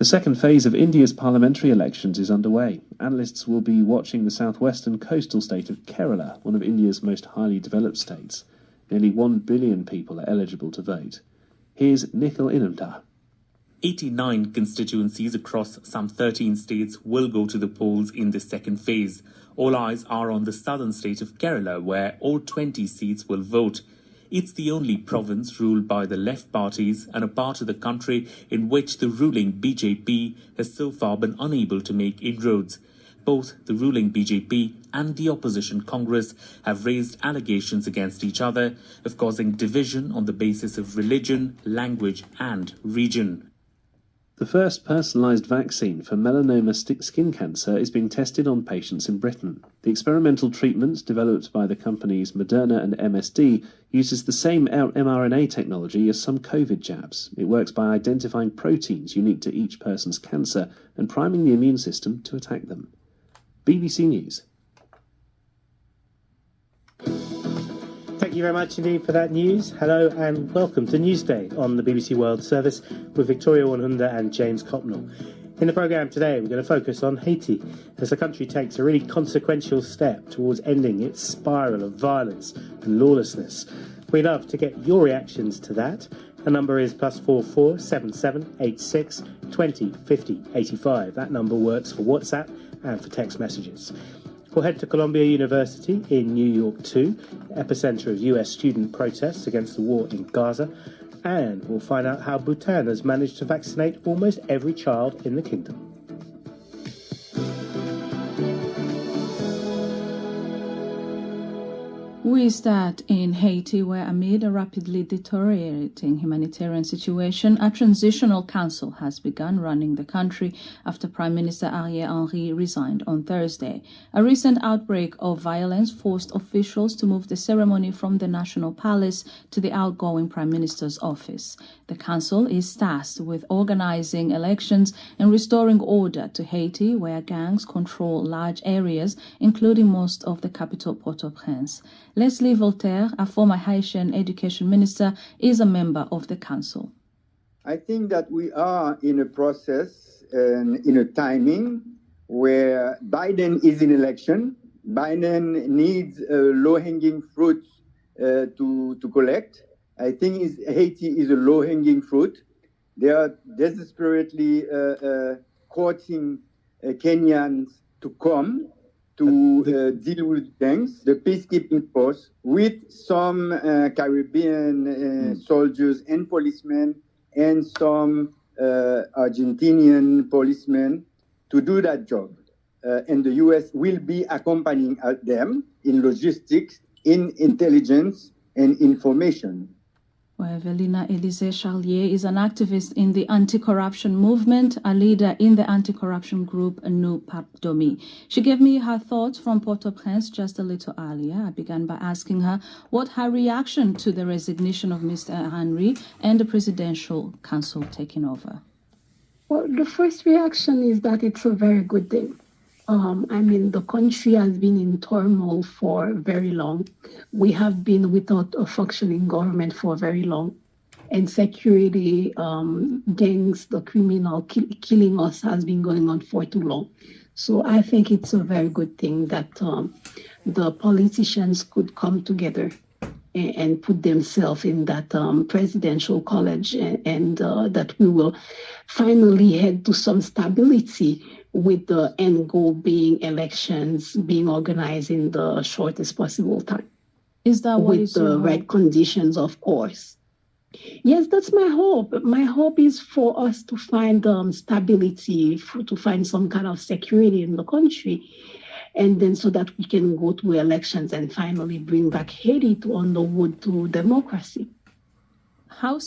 The second phase of India's parliamentary elections is underway. Analysts will be watching the southwestern coastal state of Kerala, one of India's most highly developed states. Nearly 1 billion people are eligible to vote. Here's Nikhil Inamdar. 89 constituencies across some 13 states will go to the polls in the second phase. All eyes are on the southern state of Kerala, where all 20 seats will vote. It's the only province ruled by the left parties and a part of the country in which the ruling BJP has so far been unable to make inroads. Both the ruling BJP and the opposition Congress have raised allegations against each other of causing division on the basis of religion, language and region. The first personalised vaccine for melanoma skin cancer is being tested on patients in Britain. The experimental treatment, developed by the companies Moderna and MSD, uses the same mRNA technology as some COVID jabs. It works by identifying proteins unique to each person's cancer and priming the immune system to attack them. BBC News. Thank you very much indeed for that news. Hello and welcome to Newsday on the BBC World Service with Victoria Wanhunda and James Copnell. In the programme today, we're going to focus on Haiti as the country takes a really consequential step towards ending its spiral of violence and lawlessness. We'd love to get your reactions to that. The number is +44 77 86 20 50 85. That number works for WhatsApp and for text messages. We'll head to Columbia University in New York too, epicenter of US student protests against the war in Gaza, and we'll find out how Bhutan has managed to vaccinate almost every child in the kingdom. We start in Haiti, where amid a rapidly deteriorating humanitarian situation, a transitional council has begun running the country after Prime Minister Ariel Henry resigned on Thursday. A recent outbreak of violence forced officials to move the ceremony from the National Palace to the outgoing Prime Minister's office. The council is tasked with organizing elections and restoring order to Haiti, where gangs control large areas, including most of the capital Port-au-Prince. Leslie Voltaire, a former Haitian education minister, is a member of the council. I think that we are in a process and in a timing where Biden is in election. Biden needs low-hanging fruits to collect. I think Haiti is a low-hanging fruit. They are desperately courting Kenyans to come to deal with things, the peacekeeping force, with some Caribbean soldiers and policemen and some Argentinian policemen to do that job. And the U.S. will be accompanying them in logistics, in intelligence and information. Well, Evelina Elise Charlier is an activist in the anti-corruption movement, a leader in the anti-corruption group Nou Papdomi. She gave me her thoughts from Port-au-Prince just a little earlier. I began by asking her what her reaction to the resignation of Mr. Henry and the presidential council taking over. Well, the first reaction is that it's a very good thing. The country has been in turmoil for very long. We have been without a functioning government for very long. And security, gangs, the criminal killing us has been going on for too long. So I think it's a very good thing that the politicians could come together and put themselves in that presidential college and that we will finally head to some stability with the end goal being elections being organized in the shortest possible time. Is that what with the right conditions, of course? Yes, that's my hope. My hope is for us to find stability, to find some kind of security in the country, and then so that we can go to elections and finally bring back Haiti on the road to democracy. How